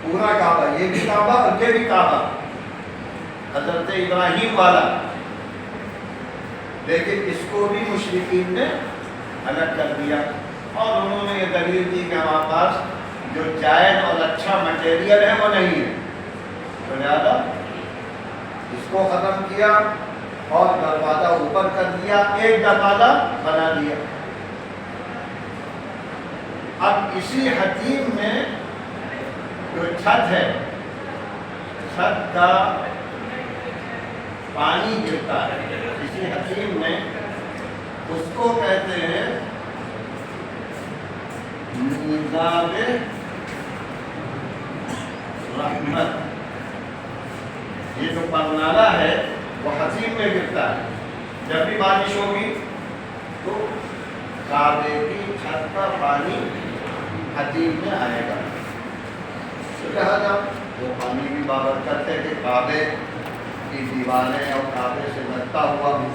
پورا کعبہ، یہ بھی کعبہ اور یہ بھی کعبہ حضرت ابراہیم والا، لیکن اس کو بھی مشرکین نے الگ کر دیا، اور انہوں نے یہ دلیل دی کہ ہمارے پاس جو جائز اور اچھا مٹیریل ہے وہ نہیں ہے، تو لہٰذا اس کو ختم کیا اور دروازہ اوپر کر دیا، ایک دروازہ بنا دیا۔ اب اسی حتیم میں جو چھت ہے، چھت کا پانی گرتا ہے اسی حتیم میں، اس کو کہتے ہیں میزاب رحمت۔ یہ جو پرنالہ ہے وہ حتیم میں گرتا ہے، جب بھی بارش ہوگی تو کعبے کی چھت کا پانی حتیم میں آئے گا، لہٰذا وہ پانی بھی بابرکت ہے کہ کعبے کی دیواریں اور کعبے سے لگتا ہوا بھی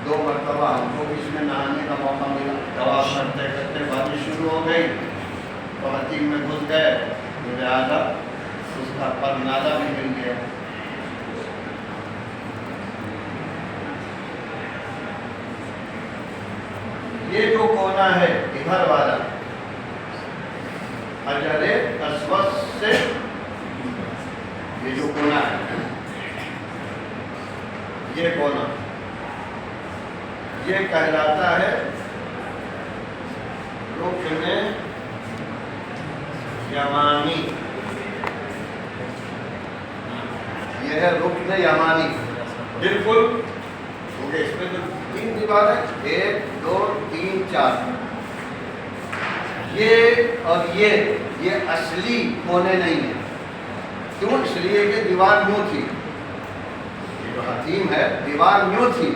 2 مرتبہ ہم کو بھی اس میں نہانے کا موقع ملا، طواف کرتے کرتے بارش شروع ہو گئی تو حتیم میں گھس گئے، لہٰذا اس کا پرنالہ بھی مل گیا۔ یہ جو کونا ہے ادھر والا حجر اسود سے، یہ جو کونا ہے یہ کونا، یہ کہلاتا ہے رکن یمانی، یہ ہے رکن یمانی بالکل، کیونکہ اس میں جو 3 دیوار ہے 1 2 3 4، یہ اور یہ اصلی کونے نہیں ہیں، کیوں؟ اس لیے کہ دیوار یوں تھی، یہ جو حتیم ہے دیوار یوں تھی،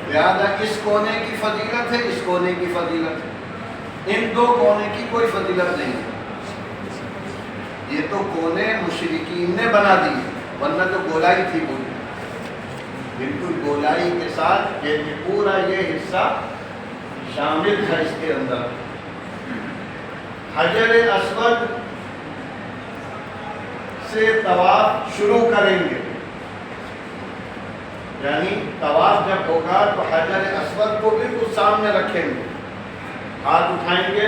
لہذا اس کونے کی فضیلت ہے، اس کونے کی فضیلت ہے، ان 2 کونے کی کوئی فضیلت نہیں ہے۔ یہ تو کونے مشرکین نے بنا دی، ورنہ تو گولائی تھی پوری، بالکل گولائی کے ساتھ، یہ پورا یہ حصہ شامل تھا اس کے اندر۔ حجر اسود سے طواف شروع کریں گے، یعنی طواف جب ہوگا تو حجر اسود کو بالکل سامنے رکھیں گے، ہاتھ اٹھائیں گے،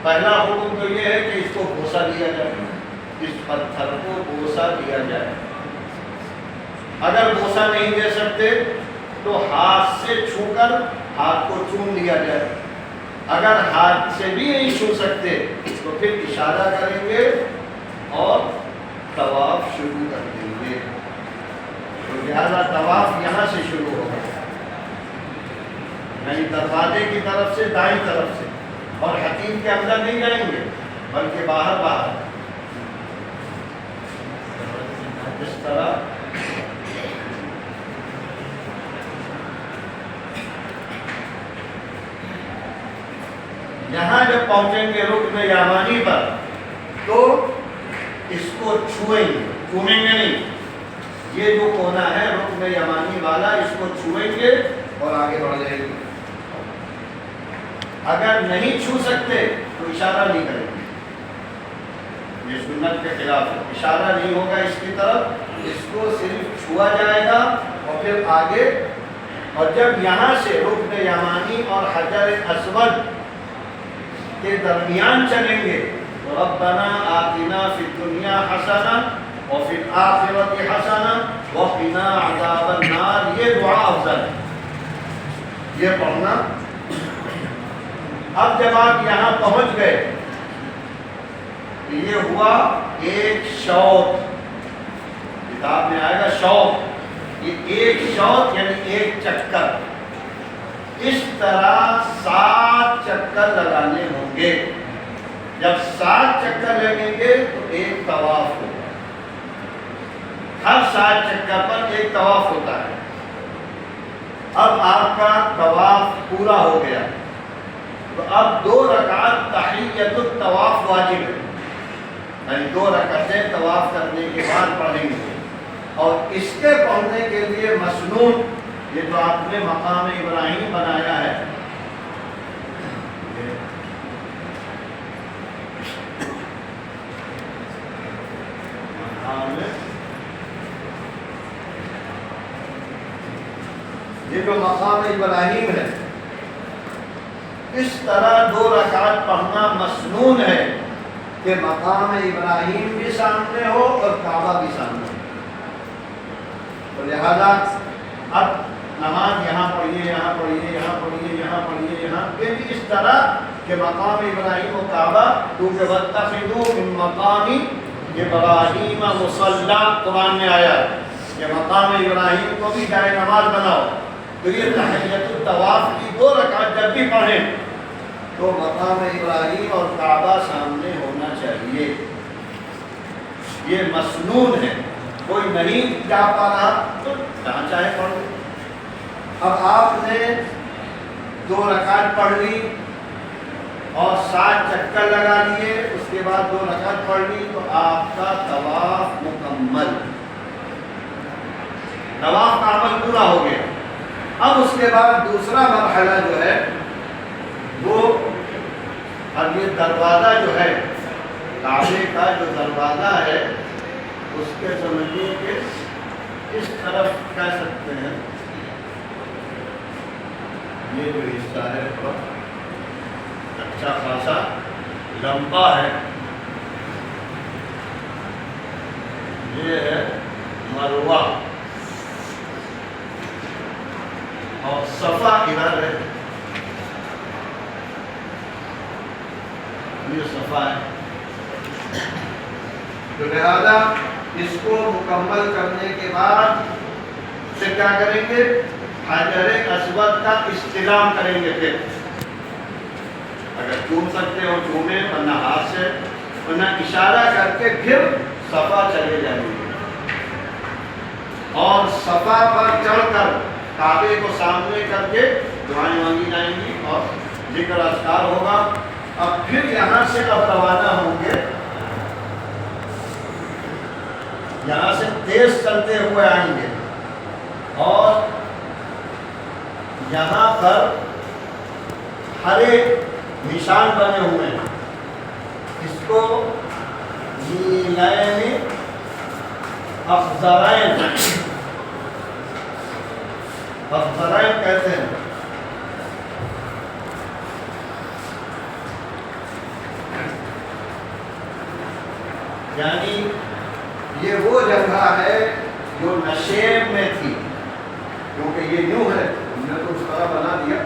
پہلا حکم تو یہ ہے کہ اس کو بوسہ دیا جائے، اس پتھر کو بوسہ دیا جائے، اگر بوسہ نہیں دے سکتے تو ہاتھ سے چھو کر ہاتھ کو چوم لیا جائے، اگر ہاتھ سے بھی نہیں چھو سکتے تو پھر اشارہ کریں گے اور طواف شروع کر دیں گے، تو لہذا طواف یہاں سے شروع ہوگا، یعنی دروازے کی طرف سے، دائیں طرف سے، اور حتیم کے اندر نہیں جائیں گے بلکہ باہر باہر اس طرح۔ یہاں جب پہنچیں گے رکن یمانی پر تو اس کو چھوئیں گے، چومیں گے نہیں، یہ جو کونا ہے رکن یمانی والا اس کو چھوئیں گے اور آگے بڑھ جائیں گے، اگر نہیں چھو سکتے تو اشارہ نہیں کریں گے، یہ سنت کے خلاف ہے، اشارہ نہیں ہوگا اس کی طرف، اس کو صرف چھوا جائے گا اور پھر آگے، اور جب یہاں سے رکن یمانی اور حجر اسود کے درمیان چلیں گے تو ربنا آتنا فی الدنیا حسنہ وفی الآخرۃ حسنہ وقنا عذاب النار، یہ دعا افضل ہے، یہ پڑھنا۔ اب جب آپ یہاں پہنچ گئے تو یہ ہوا ایک شوط، کتاب میں آئے گا شوط، یہ ایک شوط یعنی ایک چکر، اس طرح 7 چکر لگانے ہوں گے، جب 7 چکر لگیں گے تو ایک طواف ہوگا، ہر 7 چکر پر ایک طواف ہوتا ہے۔ اب آپ کا طواف پورا ہو گیا تو اب 2 رکعت تحیۃ الطواف واجب ہے، یعنی 2 رکعتیں طواف کرنے کے بعد پڑھیں گے، اور اس کے پڑھنے کے لیے مسنون، یہ جو آپ نے مقام ابراہیم بنایا ہے، یہ جو مقام ابراہیم ہے اس طرح 2 رکعت پڑھنا مسنون ہے کہ مقام ابراہیم بھی سامنے ہو اور کعبہ بھی سامنے ہو. تو لہذا اب نماز یہاں پڑھیے، یہاں پڑھیے، یہاں پڑھیے، یہاں پڑھیے، یہاں یہ بھی اس طرح کہ مقام ابراہیم و کعبہ، کیونکہ وَاتَّخِذُوا مِن مَّقَامِ ابراہیم مصلی قرآن میں آیا ہے کہ مقام ابراہیم کو بھی جائے نماز بناؤ. تو یہ تحیۃ الطواف کی 2 رکعت جب بھی پڑھیں تو مقام ابراہیم اور کعبہ سامنے ہونا چاہیے. یہ مسنون ہے. کوئی نہیں جا پا رہا تو جہاں چاہے پڑھ لو. اب آپ نے 2 رکعت پڑھ لی اور 7 چکر لگا لیے، اس کے بعد 2 رکعت پڑھ لی تو آپ کا طواف مکمل، طواف کا عمل پورا ہو گیا. اب اس کے بعد دوسرا مرحلہ جو ہے وہ، اب یہ دروازہ جو ہے کعبے کا جو دروازہ ہے اس کے سمجھیے کہ اس طرف کہہ سکتے ہیں یہ جو حصہ ہے بہت اچھا خاصا لمبا ہے. یہ ہے مروہ اور صفا ادھر ہے، یہ صفا ہے. تو لہذا اس کو مکمل کرنے کے بعد سے کیا کریں گے؟ حجر اسود کا استلام کریں گے. پھر اگر چوم سکتے ہو چومیں، ورنہ ہاتھ سے، ورنہ اشارہ کر کے پھر صفا چلے جائیں گے اور صفا پر چڑھ کر کعبے کو سامنے کر کے دعائیں مانگی جائیں گی اور ذکر اذکار ہوگا. اب پھر یہاں سے اب روانہ ہوں گے، یہاں سے تیز چلتے ہوئے آئیں گے اور یہاں پر ہر ایک نشان بنے ہوئے ہیں. اس کو نیلین افزرین کہتے ہیں. یعنی یہ وہ جگہ ہے جو نشیب میں تھی، کیونکہ یہ یوں ہے، ہم نے تو اس طرح بنا دیا،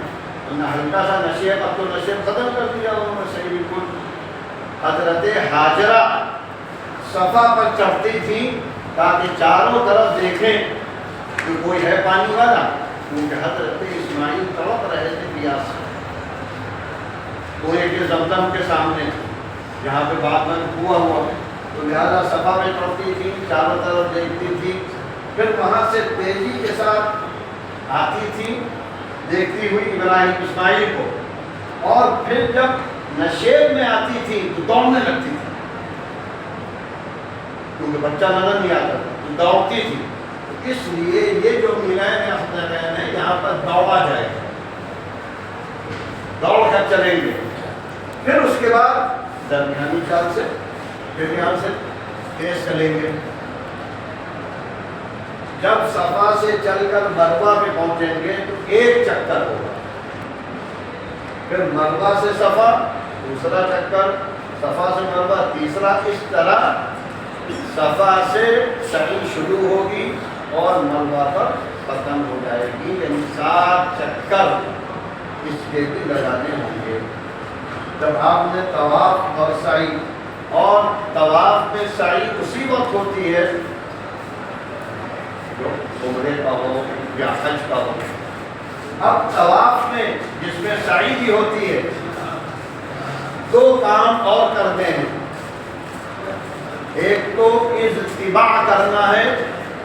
ورنہ ہلکا سا نشیب، اب تو نشیب ختم کر دیا انہوں نے صحیح بالکل. حضرت ہاجرہ صفا پر چڑھتی تھی تاکہ چاروں طرف دیکھیں کہ کوئی ہے پانی والا، کیونکہ حضرت اسماعیل تڑپ رہے تھے پیاس سے. کنویں کے زمزم کے سامنے جہاں پہ بعد میں ہوا ہے، تو لہٰذا صفا پہ چڑھتی تھی، چاروں طرف دیکھتی تھی، پھر وہاں سے تیزی کے ساتھ آتی تھی دیکھتی ہوئی ابراہیم اسماعیل کو، اور پھر جب نشیب میں آتی تھی تو دوڑنے لگتی تھی، کیونکہ بچہ نظر نہیں آتا تو دوڑتی تھی. اس لیے یہ جو ملائن افزرین ہے یہاں پر دوڑا جائے گا، دوڑ کر چلیں گے. پھر اس کے بعد درمیانی چال سے پھر یہاں سے تیز چلیں گے. جب صفا سے چل کر مروہ پہ پہنچیں گے تو 1 چکر ہوگا، پھر مروہ سے صفا دوسرا چکر، صفا سے مروہ تیسرا. اس طرح صفا سے سعی شروع ہوگی اور مروہ پر ختم ہو جائے گی. یعنی 7 چکر اس کے بھی لگانے ہوں گے. جب آپ نے طواف اور سعی، اور طواف میں سعی اسی وقت ہوتی ہے جو عمرے کا ہو یا حج کا ہو. اب طواف میں جس میں سعی بھی ہوتی ہے 2 کام اور کرتے ہیں. ایک تو اتباع کرنا ہے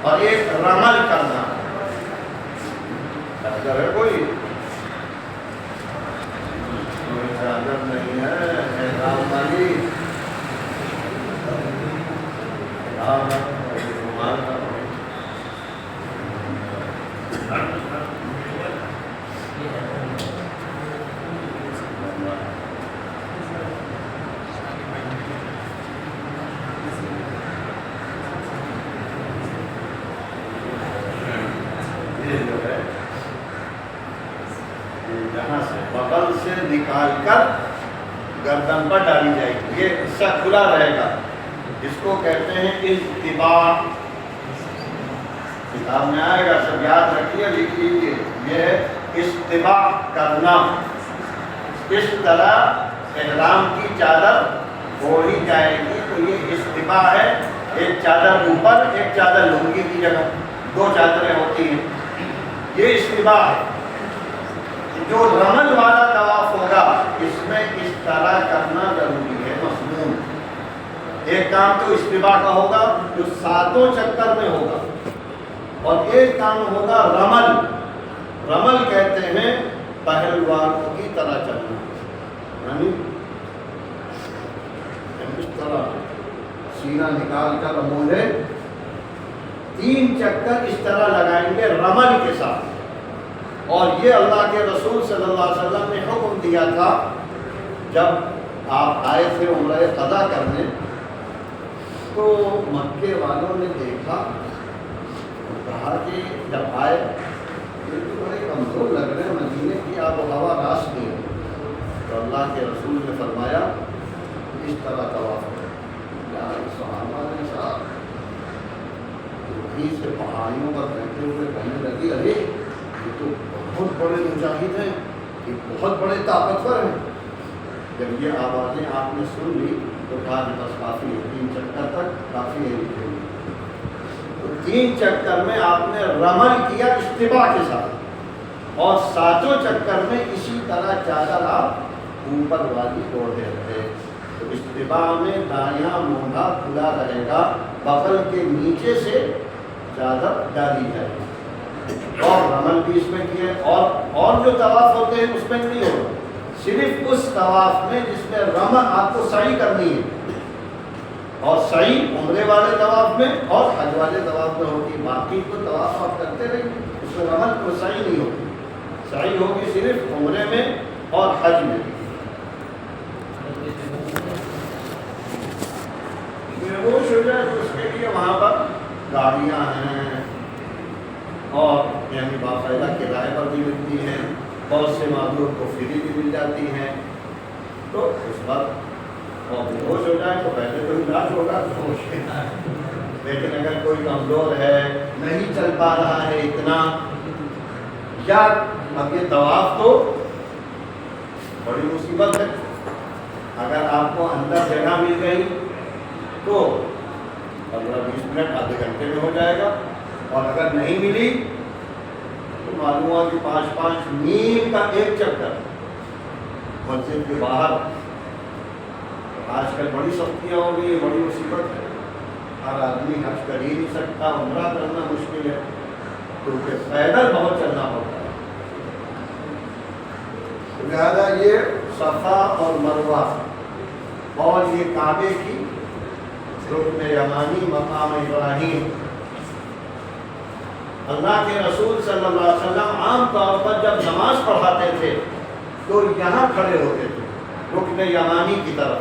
اور ایک رمل کرنا ہے. اگر ہے کوئی اجازت نہیں ہے احرام والی گردن پر ڈالی جائے گی، یہ حصہ کھلا رہے گا، جس کو کہتے ہیں اضطباع۔ کتاب میں آئے گا، سب یاد رکھیے، لکھ لیجیے، یہ ہے اضطباع کرنا۔ اس طرح احرام کی چادر اوڑھی جائے گی، تو یہ اضطباع ہے، ایک چادر اوپر ایک چادر لنگی کی جگہ، دو چادریں ہوتی ہیں، یہ اضطباع ہے۔ جو رمل والا طواف ہوگا اس میں اس طرح کرنا ضروری ہے، مسنون۔ ایک کام تو اضطباع کا ہوگا جو 7 چکر میں ہوگا، اور ایک کام ہوگا رمل۔ رمل کہتے ہیں پہلوانوں کی طرح چلنا، یعنی اس طرح سینہ نکال کر امولے 3 چکر اس طرح لگائیں گے رمل کے ساتھ۔ اور یہ اللہ کے رسول صلی اللہ علیہ وسلم نے حکم دیا تھا جب آپ آئے تھے عمرہ قضا کرنے، تو مکے والوں نے دیکھا، کہا کہ جب آئے یہ تو بڑے کمزور لگ رہے ہیں، مدینے کی آب و ہوا راس نہیں ہے، تو اللہ کے رسول نے فرمایا اس طرح طواف کرو۔ یا صحابہ نے صاحب وہیں سے پہاڑیوں پر بیٹھے ہوئے کہنے لگی، ارے یہ تو بہت بڑے مجاہد ہیں، یہ بہت بڑے طاقتور ہیں۔ جب یہ آوازیں آپ نے سن لی تو کہا کہ بس کافی ہے، 3 چکر تک کافی ہے۔ تو 3 چکر میں آپ نے رمل کیا اضطباع کے ساتھ، اور 7 چکر میں اسی طرح چادر آپ اوپر والی اوڑھے رہے۔ تو اضطباع میں دایاں مونڈھا کھلا رہے گا، بغل کے نیچے سے چادر ڈالی جائے گی، اور رمل بھی اس میں کیے۔ اور جو طواف ہوتے ہیں اس میں نہیں ہوگا، صرف اس طواف میں جس میں رمل آپ کو سعی کرنی ہے، اور سعی عمرے والے طواف میں اور حج والے طواف میں ہوگی۔ باقی تو طواف آپ کرتے رہیں، اس میں رمل کو سعی نہیں ہوگی، سعی ہوگی صرف عمرے میں اور حج میں۔ بیہوش ہو جائے تو اس کے لیے وہاں پر گاڑیاں ہیں، اور یعنی باقاعدہ کرائے پر بھی ملتی ہیں، بہت سے معذور کو فری بھی مل جاتی ہیں، تو اس وقت اور بیہوش ہو جائے تو پہلے تو علاج ہوگا ہوش کے، لیکن اگر کوئی کمزور ہے، نہیں چل پا رہا ہے اتنا، یا اب یہ طواف تو بڑی مصیبت ہے، اگر آپ کو اندر جگہ مل گئی تو 15-20 منٹ آدھے گھنٹے میں ہو جائے گا، اور اگر نہیں ملی تو معلوم ہوا کہ 5-5 میل کا ایک چکر مسجد کے باہر۔ آج کل بڑی سختیاں ہو گئی، بڑی مصیبت ہے، ہر آدمی حج کر ہی نہیں سکتا، عمرہ کرنا مشکل ہے، کیونکہ پیدل بہت چلنا ہوتا ہے۔ لہٰذا یہ صفا اور مروہ اور یہ کعبے کی رکن یمانی مقام ابراہیم، اللہ کے رسول صلی اللہ علیہ وسلم عام طور پر جب نماز پڑھاتے تھے تو یہاں کھڑے ہوتے تھے رکن یمانی کی طرف،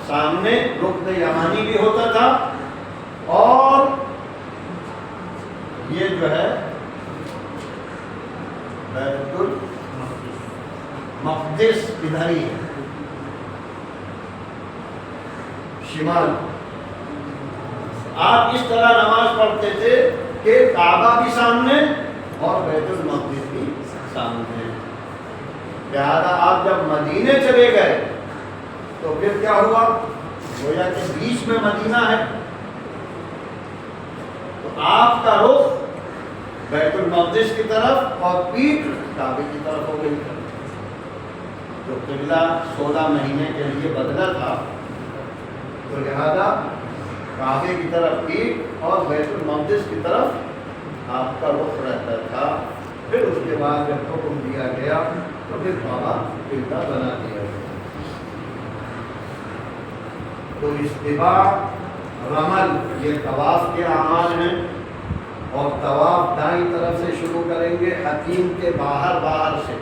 سامنے رکن یمانی بھی ہوتا تھا، اور یہ جو ہے بیت المقدس ادھر ہی ہے، شمال۔ آپ اس طرح نماز پڑھتے تھے کہ کعبہ بھی سامنے اور بیت المقدس بھی سامنے۔ لہٰذا آپ جب مدینے چلے گئے تو پھر کیا ہوا، گویا کہ بیچ میں مدینہ ہے، تو آپ کا رخ بیت المقدس کی طرف اور پیٹھ کعبے کی طرف ہو گئی۔ جو قبلہ 16 مہینے کے لیے بدلا تھا، تو لہذا کعبے کی طرف پیٹھ اور بیت المقدس کی طرف آپ کا رخ رہتا تھا۔ پھر اس کے بعد جب حکم دیا گیا تو پھر بابا قبلہ بنا دیا گیا۔ تو اضطباع، رمل یہ طواف کے اعمال ہیں، اور طواف دائیں طرف سے شروع کریں گے، حتیم کے باہر سے۔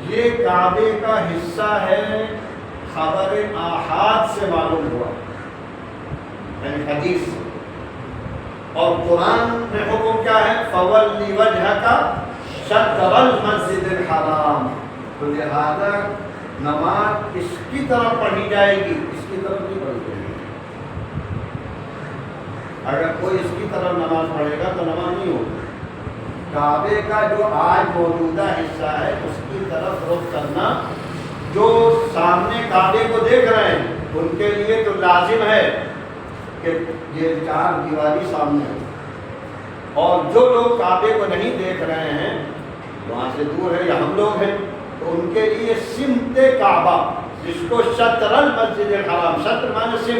یہ کعبے کا حصہ ہے، خبر آحاد سے معلوم ہوا، یعنی حدیث سے، اور قرآن میں حکم کیا ہے، فَوَلِّ وَجْهَكَ شَطْرَ الْمَسْجِدِ الْحَرَامِ۔ تو تو لہذا نماز اس کی طرف پڑھی جائے گی، اس کی طرف نہیں پڑھی جائے گی۔ اگر کوئی اس کی طرف نماز پڑھے گا تو نماز نہیں ہوگی۔ کعبے کا جو آج موجودہ حصہ ہے اس کی طرف رخ کرنا، جو سامنے کعبے کو دیکھ رہے ہیں ان کے لیے تو لازم ہے کہ یہ چار دیواری سامنے ہو، اور جو لوگ کعبے کو نہیں دیکھ رہے ہیں، وہاں سے دور ہے یا ہم لوگ ہیں، تو ان کے لیے سمت کعبہ، جس کو شطر المسجد الحرام، شطر معنی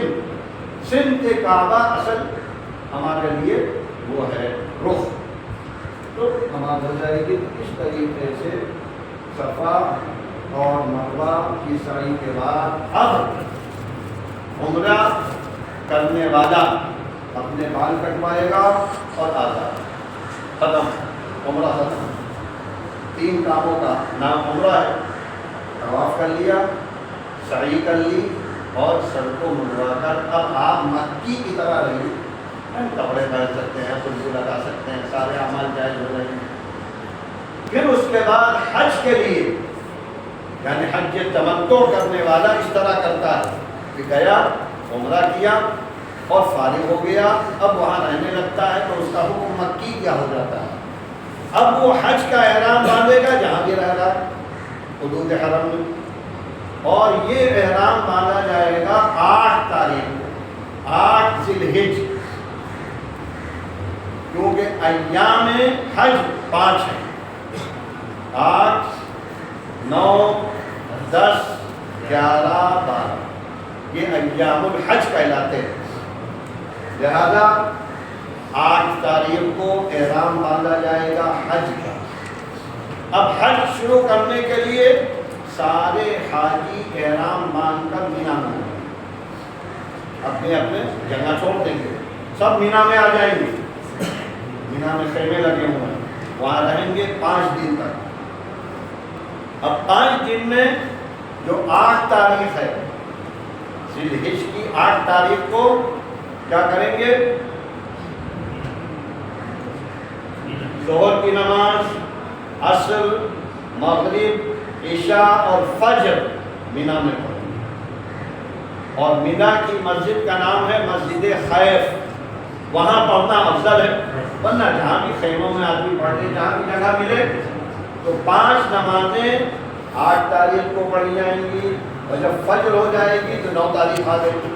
سمت کعبہ اصل ہمارے لیے وہ ہے رخ، تو نماز ہو جائے گی۔ اس طریقے سے صفا اور مروہ کی سعی کے بعد اب عمرہ کرنے والا اپنے بال کٹوائے گا اور آزاد، ختم، عمرہ ختم۔ 3 کاموں کا نام عمرہ ہے، طواف کر لیا، سعی کر لی اور سر کو منڈوا کر اب آپ مکی کی طرح رہیے، کپڑے پہن سکتے ہیں، خوشبو لگا سکتے ہیں، سارے اعمال جائز ہو رہے ہیں۔ پھر اس کے بعد حج کے لیے، یعنی حج تمتع کرنے والا اس طرح کرتا ہے کہ گیا، عمرہ کیا اور فارغ ہو گیا، اب وہاں رہنے لگتا ہے تو اس کا حکم مکی کیا ہو جاتا ہے۔ اب وہ حج کا احرام باندھے گا جہاں بھی رہ رہا ہے حدود حرم میں، اور یہ احرام باندھا جائے گا 8 تاریخ کو، 8 ذی الحجہ، کیونکہ ایام حج 5 ہیں، 8 9 10 11 12، یہ ایام الحج کہلاتے ہیں۔ لہذا 8 تاریخ کو احرام باندھا جائے گا حج کا۔ اب حج شروع کرنے کے لیے سارے حاجی احرام باندھ کر مینا میں آئیں گے، اپنے اپنے جگہ چھوڑ دیں گے، سب مینا میں آ جائیں گے۔ مینا میں خیمے لگے ہوئے ہیں، وہاں رہیں گے 5 دن تک۔ اب 5 دن میں جو 8 تاریخ ہے ذی الحجہ کی، 8 تاریخ کو کیا کریں گے؟ ظہر کی نماز، عصر، مغرب، عشاء اور فجر مینا میں پڑھیں گے، اور مینا کی مسجد کا نام ہے مسجد خیف، وہاں پڑھنا افضل ہے، ورنہ جہاں بھی خیموں میں آدمی پڑھنے، جہاں بھی جگہ ملے، تو 5 نمازیں 8 تاریخ کو پڑھی جائیں گی، اور جب فجر ہو جائے گی تو 9 تاریخ آ گئی۔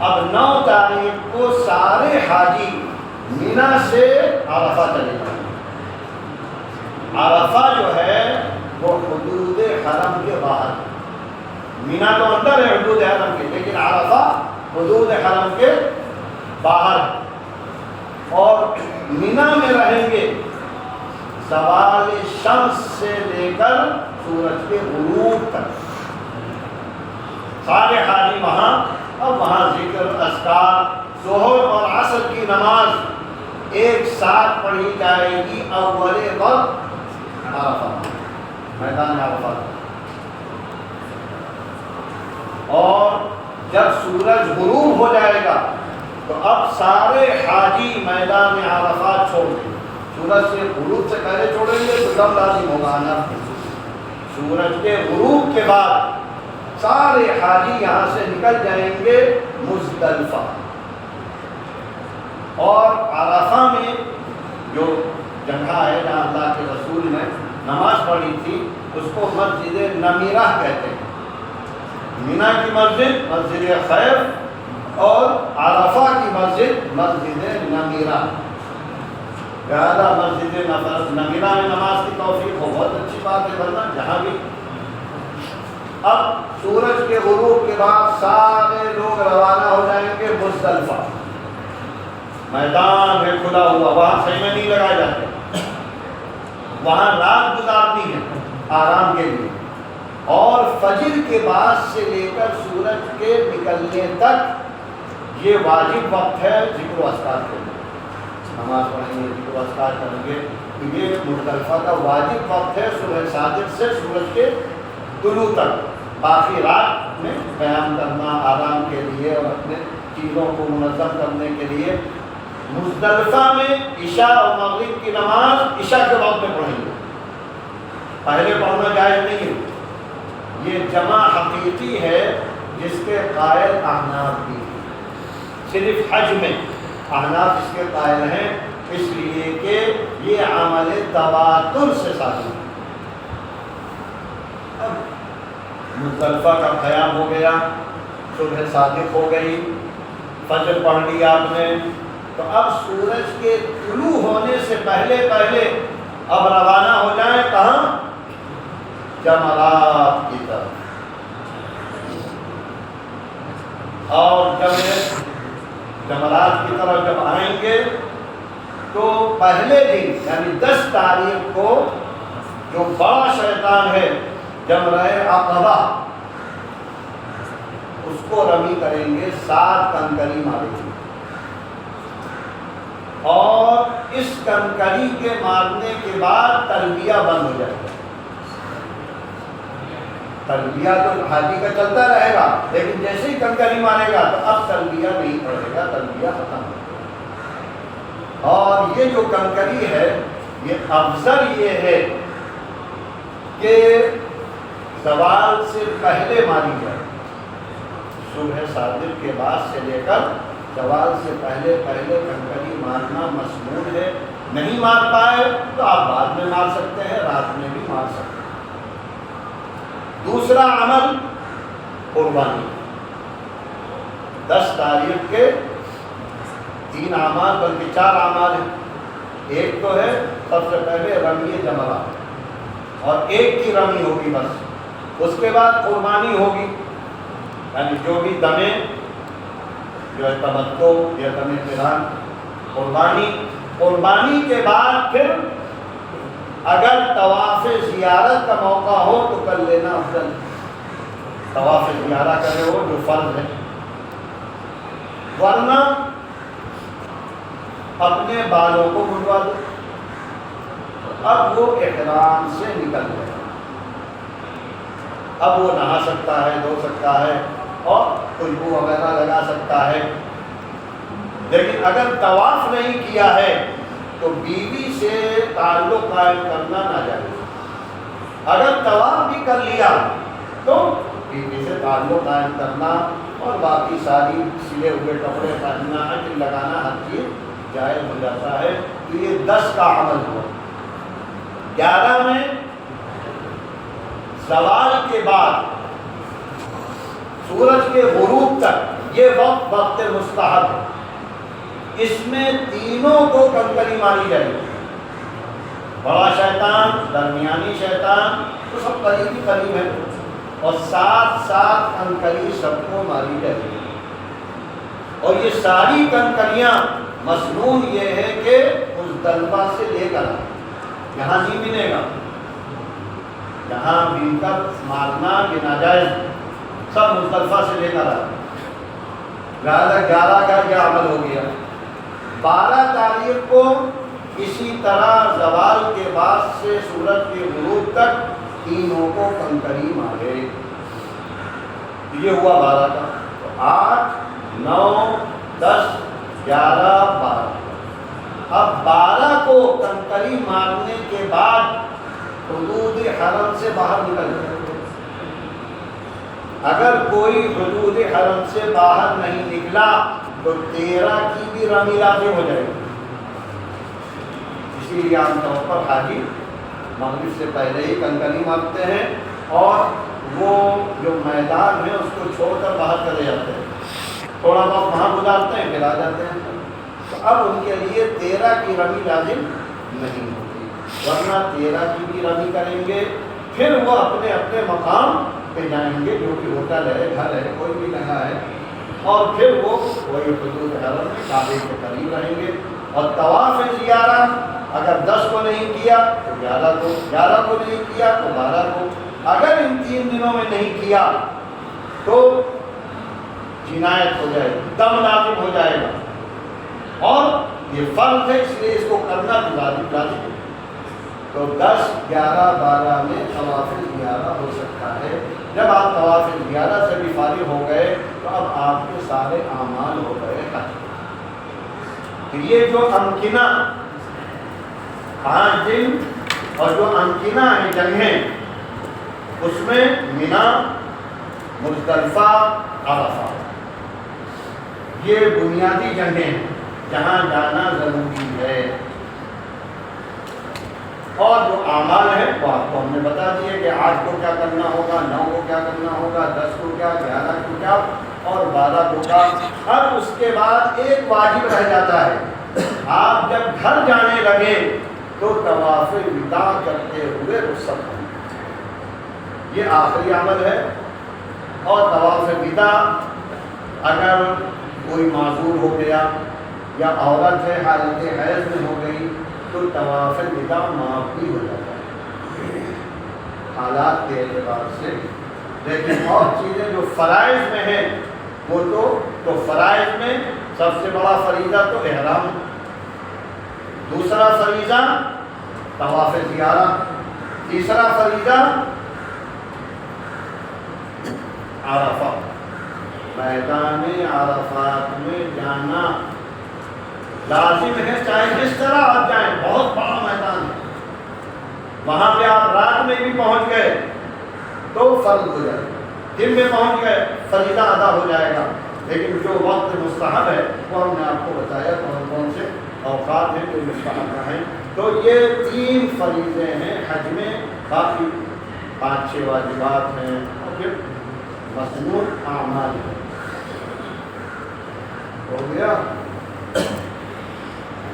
اب 9 تاریخ کو سارے حاجی مینا سے عرفہ چلے جائیں گے۔ عرفہ جو ہے وہ حدود حرم کے باہر، مینا تو اندر ہے حدود حرم کے، لیکن عرفہ حدود حرم کے باہر، اور مینا میں رہیں گے زوال شمس سے لے کر سورج کے غروب تک، سارے حاجی وہاں۔ اب وہاں ذکر، اذکار، ظہر اور عصر کی نماز ایک ساتھ پڑھی جائے گی اول وقت عرفہ، میدان عرفہ، اور جب سورج غروب ہو جائے گا تو اب سارے حاجی میدان عرفات چھوڑ دیں، سورج سے غروب سے پہلے چھوڑیں گے تو دم لازم ہوگا آنا، سورج کے غروب کے بعد سارے حاجی یہاں سے نکل جائیں گے مزدلفہ، اور عرفہ میں جو جگہ ہے جہاں اللہ کے رسول نے نماز پڑھی تھی اس کو مسجد نمیرہ کہتے ہیں۔ مینا کی مسجد مسجد خیف اور عرفہ کی مسجد مسجد نمیرہ، لہذا مسجد نمیرہ میں نماز کی توفیق ہو، بہت اچھی بات ہے، ورنہ جہاں بھی۔ اب سورج کے غروب کے بعد سارے لوگ روانہ ہو جائیں گے مزدلفہ، میدان ہے کھلا ہوا، وہاں خیمے نہیں لگائے جاتے، وہاں رات گزارنی ہے آرام کے لیے، اور فجر کے بعد سے لے کر سورج کے نکلنے تک یہ واجب وقت ہے ذکر و اذکار کے لیے، نماز پڑھیں گے، ذکر و اذکار کریں گے، یہ مزدلفہ کا واجب وقت ہے صبح صادق سے سورج کے طلوع تک۔ باقی رات میں قیام کرنا آرام کے لیے اور اپنے چیزوں کو منظم کرنے کے لیے۔ مزدلفہ میں عشاء اور مغرب کی نماز عشاء کے وقت میں پڑھیں گے، پہلے پڑھنا جائز نہیں ہے، یہ جمع حقیقی ہے جس کے قائل احناف بھی ہیں، صرف حج میں احناف اس کے قائل ہیں، اس لیے کہ یہ عمل تواتر سے ثابت ہے۔ اب مزدلفہ کا قیام ہو گیا، صبح صادق ہو گئی، فجر پڑھ لی آپ نے، تو اب سورج کے طلوع ہونے سے پہلے اب روانہ ہو جائیں کہاں؟ جمرات کی طرف۔ اور جمرات کی طرف جب آئیں گے تو پہلے دن یعنی 10 تاریخ کو جو بڑا شیطان ہے جمرہ عقبہ، اس کو رمی کریں گے، 7 کنکری ماریں گے، اور اس کنکری کے مارنے کے بعد تلبیہ بند ہو جائے گا۔ تلبیہ تو حاجی کا چلتا رہے گا، لیکن جیسے ہی کنکری مارے گا تو اب تلبیہ نہیں پڑے گا، تلبیہ ختم ہو گا۔ اور یہ جو کنکری ہے یہ افضل یہ ہے کہ زوال سے پہلے ماری جائے، صبح صادق کے بعد سے لے کر زوال سے پہلے کنکری مارنا مسنون ہے۔ نہیں مار پائے تو آپ بعد میں مار سکتے ہیں، رات میں بھی مار سکتے ہیں۔ دوسرا عمل قربانی، 10 تاریخ کے 3 اعمال بلکہ 4 اعمال ہیں۔ ایک تو ہے سب سے پہلے رمی جمرہ، اور ایک کی رمی ہوگی بس، اس کے بعد قربانی ہوگی، یعنی جو بھی دمیں جو ہے تمتع یا دم قران، قربانی کے بعد پھر اگر طواف زیارت کا موقع ہو تو کر لینا افضل، طواف زیارہ کرے ہو جو فرض ہے، ورنہ اپنے بالوں کو منڈوا دو۔ اب وہ احرام سے نکل گیا، اب وہ نہا سکتا ہے، دھو سکتا ہے اور خوشبو وغیرہ لگا سکتا ہے، لیکن اگر طواف نہیں کیا ہے تو بیوی سے تعلق قائم کرنا ناجائز۔ اگر طواف بھی کر لیا تو بیوی سے تعلق قائم کرنا اور باقی ساری سلے ہوئے کپڑے پہننا، عطر لگانا، ہر چیز جائز ہو جاتا ہے۔ تو یہ 10 کا عمل ہوا۔ 11 میں زوال کے بعد سورج کے غروب تک یہ وقت مستحب ہے، اس میں تینوں کو کنکری ماری جائے گی، بڑا شیطان، درمیانی شیطان تو سب قریب ہے، اور 7 کنکری سب کو ماری جائے گی۔ اور یہ ساری کنکریاں مسنون یہ ہے کہ مزدلفہ سے لے کر یہاں نہیں ملے گا، یہاں مل کر مارنا یہ ناجائز، سب مزدلفہ سے لے کر آئے۔ لہٰذا 11 کا یہ عمل ہو گیا۔ 12 تاریخ کو اسی طرح زوال کے بعد سے سورج کے غروب تک تینوں کو کنکری مارے، یہ ہوا 12 کا۔ تو 8 9 10 11 12، اب 12 کو کنکری مارنے کے بعد حدود حرم سے باہر نکل جائے۔ اگر کوئی حدود حرم سے باہر نہیں نکلا تو 13 کی بھی رمی لازم ہو جائے گی۔ اسی لیے عام طور پر حاجی مغرب سے پہلے ہی کنکری مارتے ہیں اور وہ جو میدان ہے اس کو چھوڑ کر باہر چلے جاتے ہیں، تھوڑا بہت وہاں گزارتے ہیں پھر آ جاتے ہیں۔ تو اب ان کے لیے 13 کی رمی لازم نہیں ہوتی، ورنہ 13 کی بھی رمی کریں گے، پھر وہ اپنے اپنے مقام پہ جائیں گے، جو کہ ہوٹل ہے، گھر ہے، کوئی بھی جگہ ہے، اور پھر وہ وہی حدود حرم میں کعبے کے قریب رہیں گے۔ اور طواف زیارہ اگر 10 کو نہیں کیا تو 11 کو نہیں کیا تو 12 کو، اگر ان 3 دنوں میں نہیں کیا تو جنایت ہو جائے گی، دم لازم ہو جائے گا، اور یہ فرض ہے اس لیے اس کو کرنا بھی لازم ہے۔ تو 10 11 12 میں طواف زیارہ ہو سکتا ہے۔ جب آپ طواف زیارہ سے بھی فارغ ہو گئے تو اب آپ کے سارے اعمال ہو گئے ختم۔ یہ جو امکنہ 5 دن اور جو امکنہ ہیں جگہیں، اس میں مینا، مزدلفہ، عرفہ، یہ بنیادی جگہیں ہیں جہاں جانا ضروری ہے۔ اور جو اعمال ہیں وہ آپ کو ہم نے بتا دیے کہ 8 کو کیا کرنا ہوگا، 9 کو کیا کرنا ہوگا، 10 کو کیا، 11 کو کیا اور 12 کو کیا۔ اب اس کے بعد ایک واجب رہ جاتا ہے، آپ جب گھر جانے لگے تو طواف وداع کرتے ہوئے رخصت ہوں، یہ آخری عمل ہے۔ اور طواف وداع اگر کوئی معذور ہو گیا یا عورت ہے حالت حیض میں ہو گئی تو طواف وداع معاف بھی ہو جاتا ہے حالات کے اعتبار سے۔ لیکن اور چیزیں جو فرائض میں ہیں وہ تو فرائض میں سب سے بڑا فریضہ تو احرام، دوسرا فریضہ طواف زیارہ، تیسرا فریضہ عرفہ، میدان عرفات میں جانا لازم ہے، چاہے جس طرح آپ جائیں، بہت بڑا میدان ہے، وہاں پہ آپ رات میں بھی پہنچ گئے تو فرض ہو جائے گا، دن میں پہنچ گئے فریضہ ادا ہو جائے گا۔ لیکن جو وقت مستحب ہے وہ ہم نے آپ کو بتایا کون کون سے اوقات ہیں جو مستحب ہیں۔ تو یہ 3 فریضے ہیں حج میں، باقی 5-6 واجبات ہیں اور پھر مسنون اعمال ہیں۔ ہو گیا؟